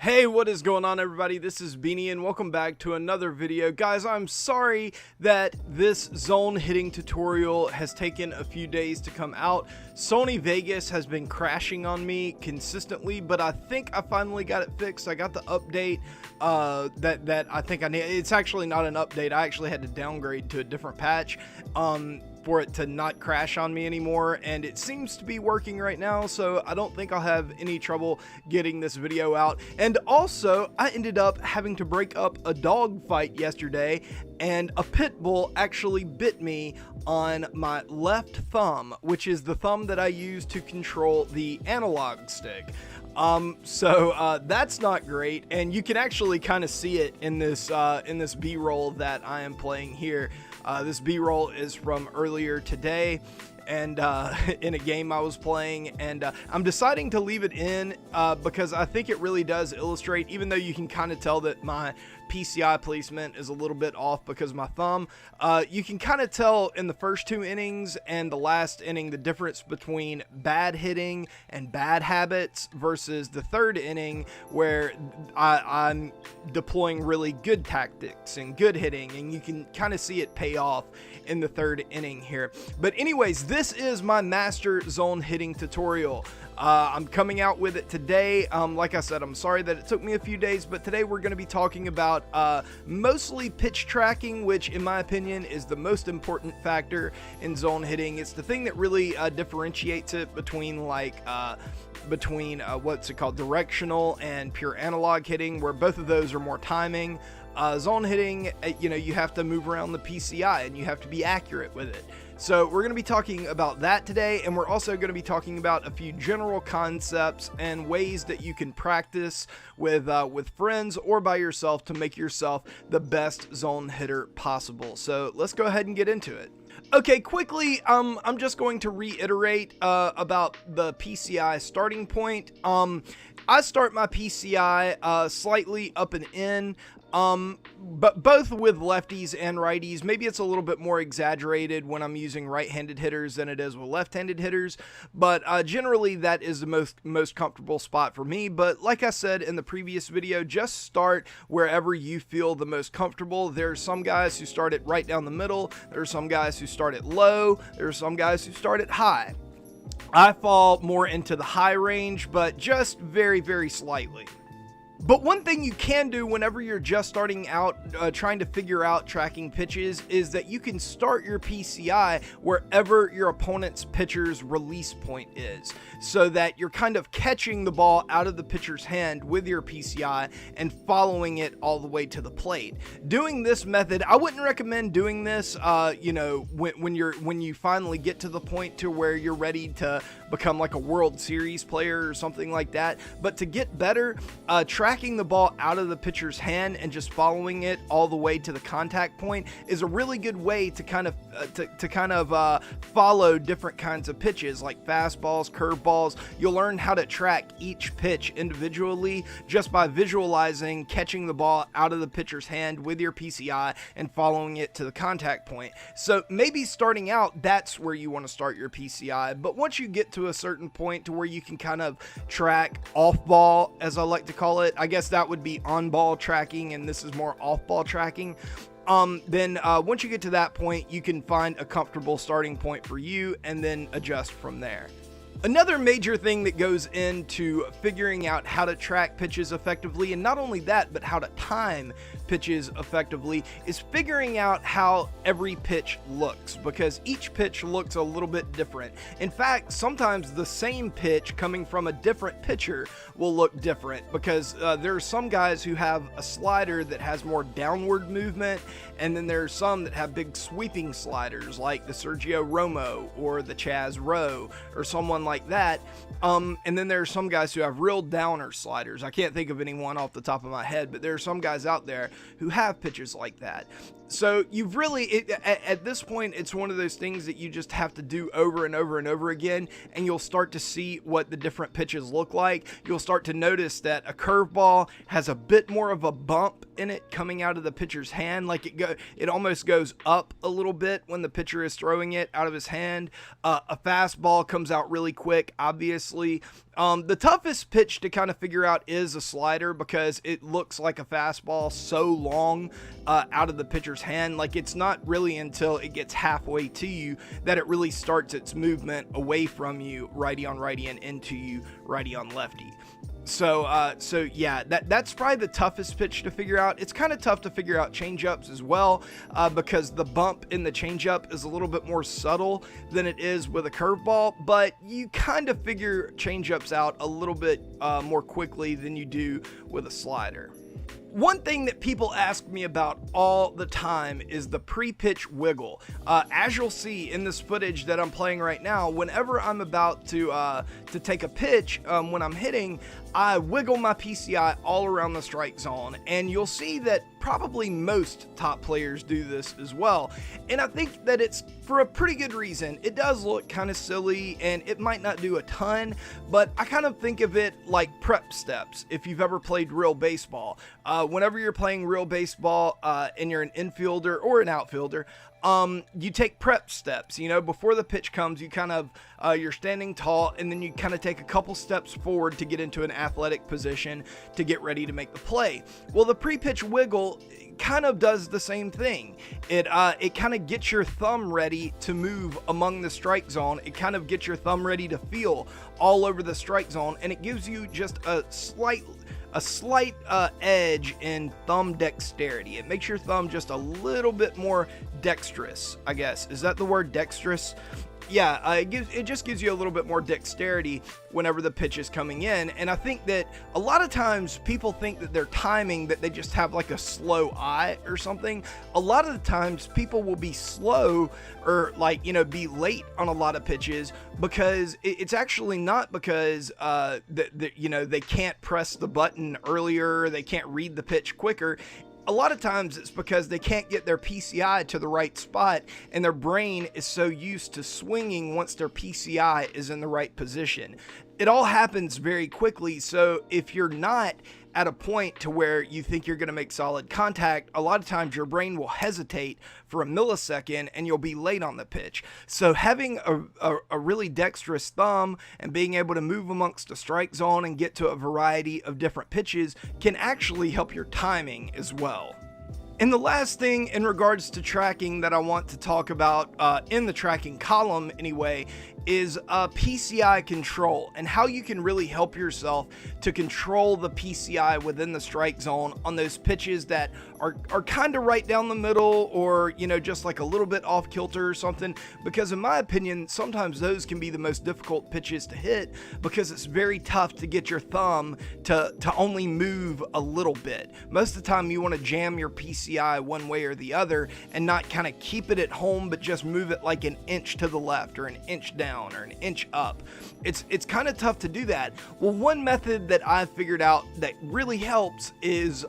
Hey, what is going on, everybody? This is Beanie and welcome back to another video. Guys, I'm sorry that this zone hitting tutorial has taken a few days to come out. Sony Vegas has been crashing on me consistently, but I think I finally got it fixed. I got the update that I think I need. It's actually not an update. I actually had to downgrade to a different patch for it to not crash on me anymore, and it seems to be working right now, so I don't think I'll have any trouble getting this video out. And also, I ended up having to break up a dog fight yesterday, and a pit bull actually bit me on my left thumb, which is the thumb that I use to control the analog stick. That's not great, and you can actually kind of see it in this B-roll that I am playing here. This B-roll is from earlier today, and in a game I was playing, and I'm deciding to leave it in because I think it really does illustrate, even though you can kind of tell that my PCI placement is a little bit off because of my thumb. You can kind of tell in the first two innings and the last inning the difference between bad hitting and bad habits versus the third inning where I'm deploying really good tactics and good hitting, and you can kind of see it pay off in the third inning here. But anyways, this is my master zone hitting tutorial. I'm coming out with it today. Like I said, I'm sorry that it took me a few days, but today we're going to be talking about mostly pitch tracking, which in my opinion is the most important factor in zone hitting. It's the thing that really differentiates it between what's it called, directional and pure analog hitting, where both of those are more timing. Zone hitting, you have to move around the PCI and you have to be accurate with it. So we're going to be talking about that today, and we're also going to be talking about a few general concepts and ways that you can practice with friends or by yourself to make yourself the best zone hitter possible. So let's go ahead and get into it. Okay, quickly, I'm just going to reiterate about the PCI starting point. I start my PCI slightly up and in, but both with lefties and righties. Maybe it's a little bit more exaggerated when I'm using right-handed hitters than it is with left-handed hitters, but generally that is the most comfortable spot for me. But like I said in the previous video, just start wherever you feel the most comfortable. There are some guys who start it right down the middle. There are some guys who start it low. There are some guys who start it high. I fall more into the high range, but just very, very slightly. But one thing you can do whenever you're just starting out trying to figure out tracking pitches is that you can start your PCI wherever your opponent's pitcher's release point is, so that you're kind of catching the ball out of the pitcher's hand with your PCI and following it all the way to the plate. Doing this method, I wouldn't recommend doing this when you finally get to the point to where you're ready to become like a World Series player or something like that. But to get better, tracking the ball out of the pitcher's hand and just following it all the way to the contact point is a really good way to kind of follow different kinds of pitches like fastballs, curveballs. You'll learn how to track each pitch individually just by visualizing catching the ball out of the pitcher's hand with your PCI and following it to the contact point. So maybe starting out, that's where you want to start your PCI. But once you get to a certain point to where you can kind of track off ball, as I like to call it, I guess that would be on ball tracking, and this is more off ball tracking. Then once you get to that point, you can find a comfortable starting point for you and then adjust from there. Another major thing that goes into figuring out how to track pitches effectively, and not only that, but how to time pitches effectively, is figuring out how every pitch looks, because each pitch looks a little bit different. In fact, sometimes the same pitch coming from a different pitcher will look different, because there are some guys who have a slider that has more downward movement, and then there are some that have big sweeping sliders like the Sergio Romo or the Chaz Rowe or someone like that. And then there are some guys who have real downer sliders. I can't think of anyone off the top of my head, but there are some guys out there who have pitches like that. So you've really, at this point, it's one of those things that you just have to do over and over and over again, and you'll start to see what the different pitches look like. You'll start to notice that a curveball has a bit more of a bump in it coming out of the pitcher's hand. Like it almost goes up a little bit when the pitcher is throwing it out of his hand. A fastball comes out really quick, obviously. The toughest pitch to kind of figure out is a slider, because it looks like a fastball so long out of the pitcher's hand. Like, it's not really until it gets halfway to you that it really starts its movement away from you, righty on righty, and into you, righty on lefty. So yeah, that's probably the toughest pitch to figure out. It's kind of tough to figure out changeups as well, because the bump in the changeup is a little bit more subtle than it is with a curveball, but you kind of figure changeups out a little bit more quickly than you do with a slider. One thing that people ask me about all the time is the pre-pitch wiggle. As you'll see in this footage that I'm playing right now, whenever I'm about to take a pitch, when I'm hitting, I wiggle my PCI all around the strike zone, and you'll see that probably most top players do this as well. And I think that it's for a pretty good reason. It does look kind of silly, and it might not do a ton, but I kind of think of it like prep steps. If you've ever played real baseball, whenever you're playing real baseball and you're an infielder or an outfielder, you take prep steps. You know, before the pitch comes, you kind of you're standing tall, and then you kind of take a couple steps forward to get into an athletic position to get ready to make the play. Well, the pre-pitch wiggle kind of does the same thing. It kind of gets your thumb ready to move among the strike zone. It kind of gets your thumb ready to feel all over the strike zone, and it gives you just a slight edge in thumb dexterity. It makes your thumb just a little bit more dexterous, I guess. Is that the word, dexterous? Yeah, it just gives you a little bit more dexterity whenever the pitch is coming in. And I think that a lot of times people think that they're timing, that they just have like a slow eye or something. A lot of the times people will be slow, or like, you know, be late on a lot of pitches, because it's actually not because you know, they can't press the button earlier, they can't read the pitch quicker. A lot of times it's because they can't get their PCI to the right spot, and their brain is so used to swinging once their PCI is in the right position. It all happens very quickly, so if you're not at a point to where you think you're going to make solid contact, a lot of times your brain will hesitate for a millisecond and you'll be late on the pitch. So having a really dexterous thumb and being able to move amongst the strike zone and get to a variety of different pitches can actually help your timing as well. And the last thing in regards to tracking that I want to talk about in the tracking column anyway is PCI control, and how you can really help yourself to control the PCI within the strike zone on those pitches that are kind of right down the middle, or, you know, just like a little bit off kilter or something. Because in my opinion, sometimes those can be the most difficult pitches to hit, because it's very tough to get your thumb to only move a little bit. Most of the time you want to jam your PCI one way or the other and not kind of keep it at home, but just move it like an inch to the left or an inch down or an inch up. It's kind of tough to do that. Well, one method that I've figured out that really helps is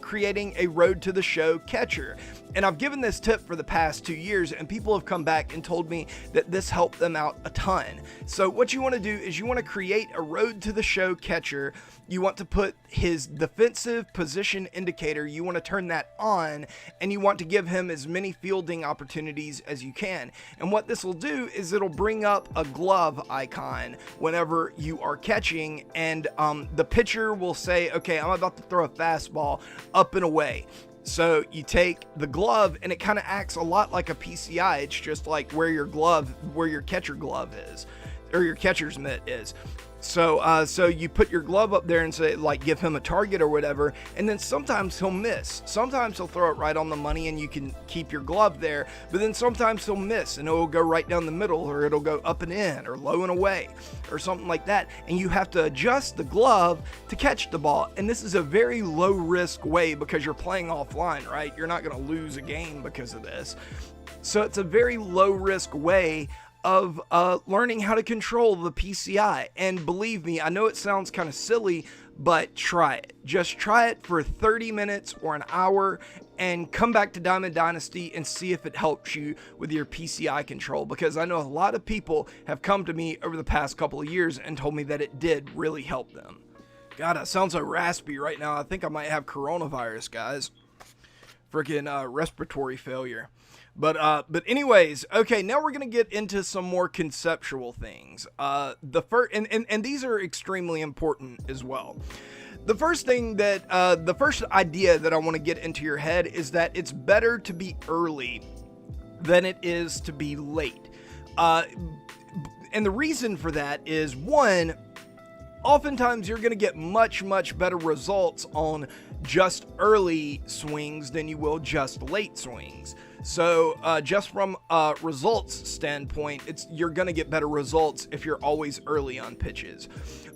creating a road to the show catcher. And I've given this tip for the past 2 years, and people have come back and told me that this helped them out a ton. So what you want to do is you want to create a road to the show catcher. You want to put his defensive position indicator, you want to turn that on, and you want to give him as many fielding opportunities as you can. And what this will do is it'll bring up a glove icon whenever you are catching, and the pitcher will say, okay, I'm about to throw a fastball up and away. So you take the glove, and it kind of acts a lot like a PCI. It's just like where your catcher glove is, or your catcher's mitt is. So you put your glove up there and say, like, give him a target or whatever, and then sometimes he'll miss. Sometimes he'll throw it right on the money and you can keep your glove there, but then sometimes he'll miss and it'll go right down the middle, or it'll go up and in, or low and away, or something like that. And you have to adjust the glove to catch the ball. And this is a very low risk way, because you're playing offline, right? You're not going to lose a game because of this. So it's a very low risk way of learning how to control the PCI. And believe me, I know it sounds kind of silly, but try it. Just try it for 30 minutes or an hour, and come back to Diamond Dynasty and see if it helps you with your PCI control, because I know a lot of people have come to me over the past couple of years and told me that it did really help them. God, I sound so raspy right now. I think I might have coronavirus, guys. Freaking respiratory failure. But anyways, okay, now we're gonna get into some more conceptual things. The first, and these are extremely important as well. The first thing that, the first idea that I want to get into your head is that it's better to be early than it is to be late. And the reason for that is, one, oftentimes you're going to get much better results on just early swings than you will just late swings. So just from a results standpoint, you're going to get better results if you're always early on pitches.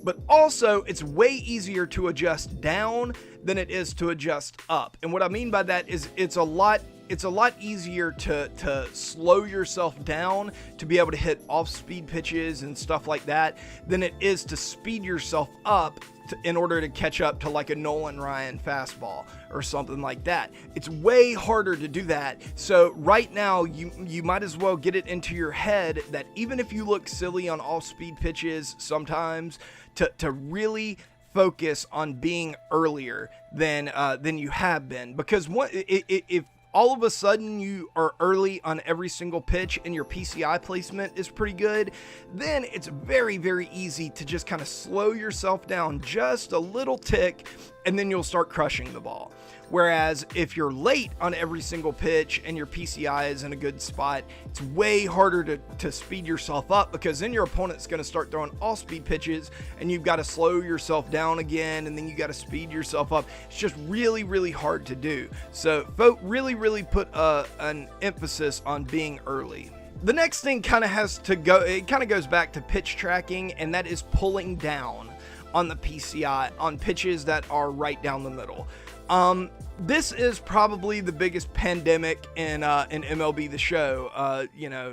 But also, it's way easier to adjust down than it is to adjust up. And what I mean by that is it's a lot easier to slow yourself down to be able to hit off-speed pitches and stuff like that than it is to speed yourself up in order to catch up to like a Nolan Ryan fastball or something like that. It's way harder to do that. So right now, you might as well get it into your head that even if you look silly on off-speed pitches sometimes, to really focus on being earlier than you have been. Because if all of a sudden you are early on every single pitch and your PCI placement is pretty good, then it's very easy to just kind of slow yourself down just a little tick, and then you'll start crushing the ball. Whereas if you're late on every single pitch and your PCI is in a good spot, it's way harder to speed yourself up, because then your opponent's going to start throwing all-speed pitches and you've got to slow yourself down again, and then you got to speed yourself up. It's just really hard to do. So really put an emphasis on being early. The next thing kind of goes back to pitch tracking, and that is pulling down on the PCI on pitches that are right down the middle. This is probably the biggest pandemic in MLB The Show,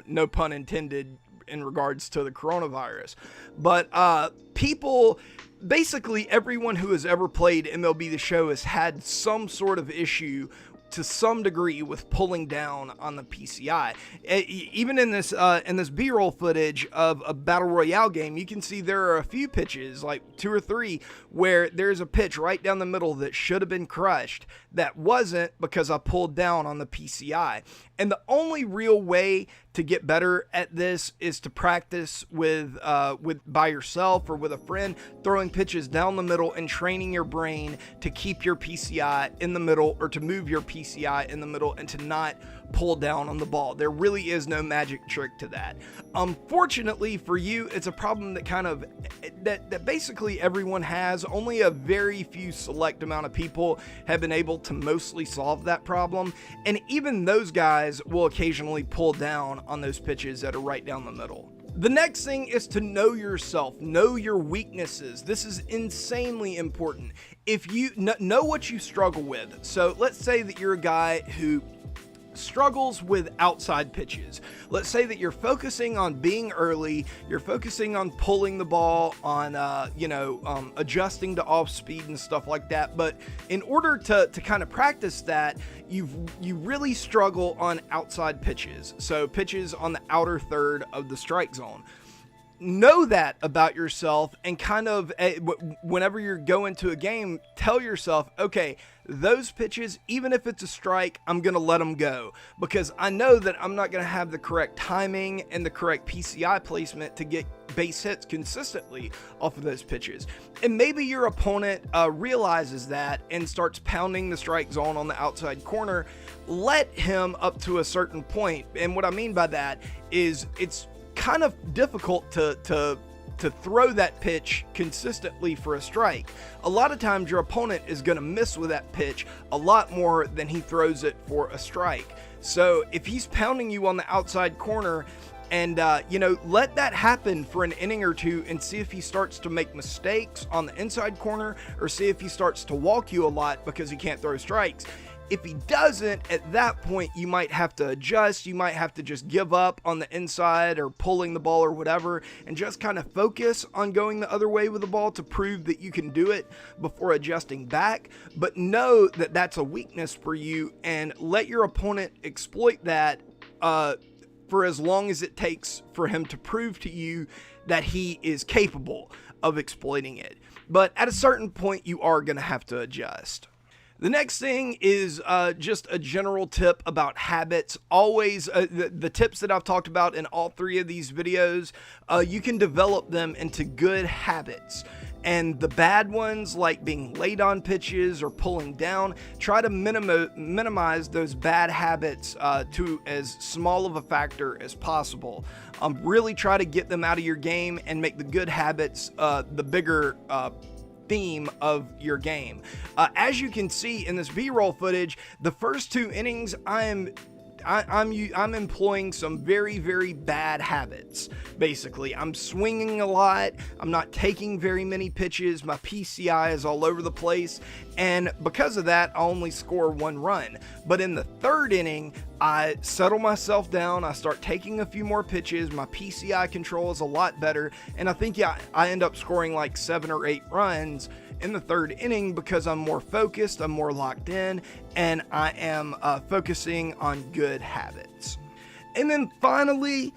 no pun intended in regards to the coronavirus. But basically everyone who has ever played MLB The Show has had some sort of issue to some degree with pulling down on the PCI. Even in this B-roll footage of a Battle Royale game, you can see there are a few pitches, like 2 or 3, where there's a pitch right down the middle that should have been crushed that wasn't, because I pulled down on the PCI. And the only real way to get better at this is to practice with by yourself or with a friend, throwing pitches down the middle and training your brain to keep your PCI in the middle, or to move your PCI in the middle, and to not pull down on the ball. There really is no magic trick to that. Unfortunately for you, it's a problem that basically everyone has. Only a very few select amount of people have been able to mostly solve that problem, and even those guys will occasionally pull down on those pitches that are right down the middle. The next thing is to know yourself, know your weaknesses. This is insanely important. If you know what you struggle with, so let's say that you're a guy who struggles with outside pitches. Let's say that you're focusing on being early, you're focusing on pulling the ball, on adjusting to off speed and stuff like that. But in order to kind of practice that, you really struggle on outside pitches. So pitches on the outer third of the strike zone. Know that about yourself, and kind of whenever you're going to a game, tell yourself, okay, those pitches, even if it's a strike, I'm going to let them go, because I know that I'm not going to have the correct timing and the correct PCI placement to get base hits consistently off of those pitches. And maybe your opponent realizes that and starts pounding the strike zone on the outside corner. Let him up to a certain point. And what I mean by that is it's kind of difficult to throw that pitch consistently for a strike. A lot of times your opponent is going to miss with that pitch a lot more than he throws it for a strike. So if he's pounding you on the outside corner, and let that happen for an inning or two, and see if he starts to make mistakes on the inside corner, or see if he starts to walk you a lot because he can't throw strikes. If he doesn't, at that point, you might have to adjust. You might have to just give up on the inside or pulling the ball or whatever, and just kind of focus on going the other way with the ball to prove that you can do it before adjusting back. But know that that's a weakness for you, and let your opponent exploit that for as long as it takes for him to prove to you that he is capable of exploiting it. but at a certain point you are going to have to adjust. The next thing is just a general tip about habits. Always, the tips that I've talked about in all 3 of these videos, you can develop them into good habits. And the bad ones, like being late on pitches or pulling down, try to minimize those bad habits to as small of a factor as possible. Really try to get them out of your game and make the good habits the bigger theme of your game. As you can see in this B-roll footage, the first 2 innings I'm employing some very, very bad habits. Basically, I'm swinging a lot. I'm not taking very many pitches. My PCI is all over the place. And because of that, I only score 1 run. But in the 3rd inning, I settle myself down. I start taking a few more pitches. My PCI control is a lot better. And I think, I end up scoring like 7 or 8 runs in the 3rd inning because I'm more focused, I'm more locked in, and I am focusing on good habits. And then finally,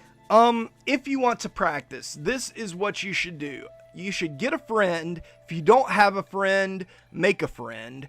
if you want to practice, this is what you should do. You should get a friend. If you don't have a friend, make a friend.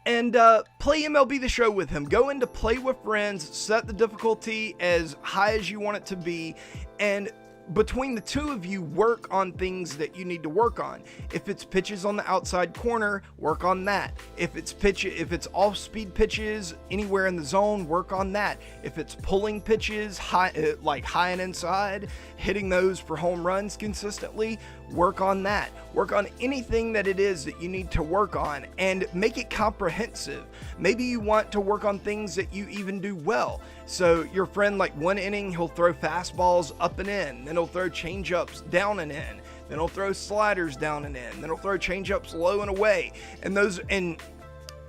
And play MLB The Show with him. Go into Play with Friends, set the difficulty as high as you want it to be, and between the 2 of you, work on things that you need to work on. If it's pitches on the outside corner, work on that. If it's off-speed pitches anywhere in the zone, work on that. If it's pulling pitches high, like high and inside, hitting those for home runs consistently, work on that. Work on anything that it is that you need to work on and make it comprehensive. Maybe you want to work on things that you even do well. So your friend, like 1 inning, he'll throw fastballs up and in, then he'll throw changeups down and in, then he'll throw sliders down and in, then he'll throw changeups low and away, and those and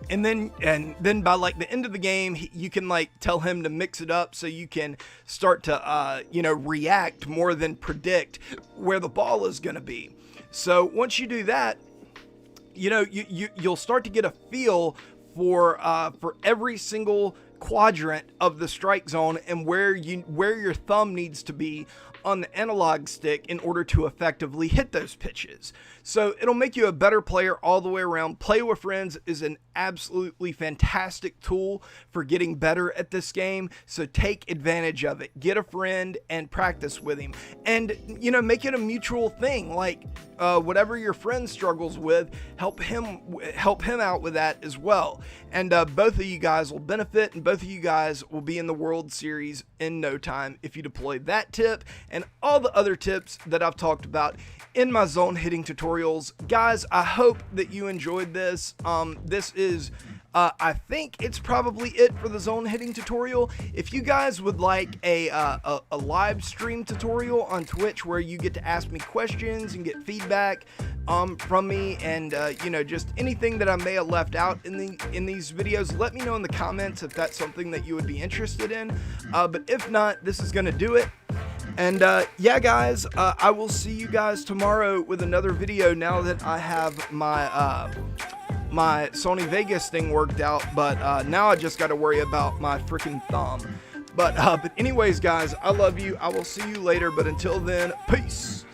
then by like the end of the game, you can like tell him to mix it up so you can start to react more than predict where the ball is going to be. So once you do that, you'll start to get a feel for every single quadrant of the strike zone and where your thumb needs to be on the analog stick in order to effectively hit those pitches. So it'll make you a better player all the way around. Play with Friends is an absolutely fantastic tool for getting better at this game. So take advantage of it. Get a friend and practice with him. And, make it a mutual thing. Like, whatever your friend struggles with, help him out with that as well. And both of you guys will benefit, and both of you guys will be in the World Series in no time if you deploy that tip and all the other tips that I've talked about in my zone hitting tutorials. Guys, I hope that you enjoyed this. This is I think it's probably it for the zone hitting tutorial. If you guys would like a live stream tutorial on Twitch where you get to ask me questions and get feedback from me, and just anything that I may have left out in these videos, let me know in the comments if that's something that you would be interested in. But if not, this is gonna do it. And yeah, guys, I will see you guys tomorrow with another video now that I have my Sony Vegas thing worked out, but now I just got to worry about my freaking thumb. But anyways, guys, I love you. I will see you later, but until then, peace.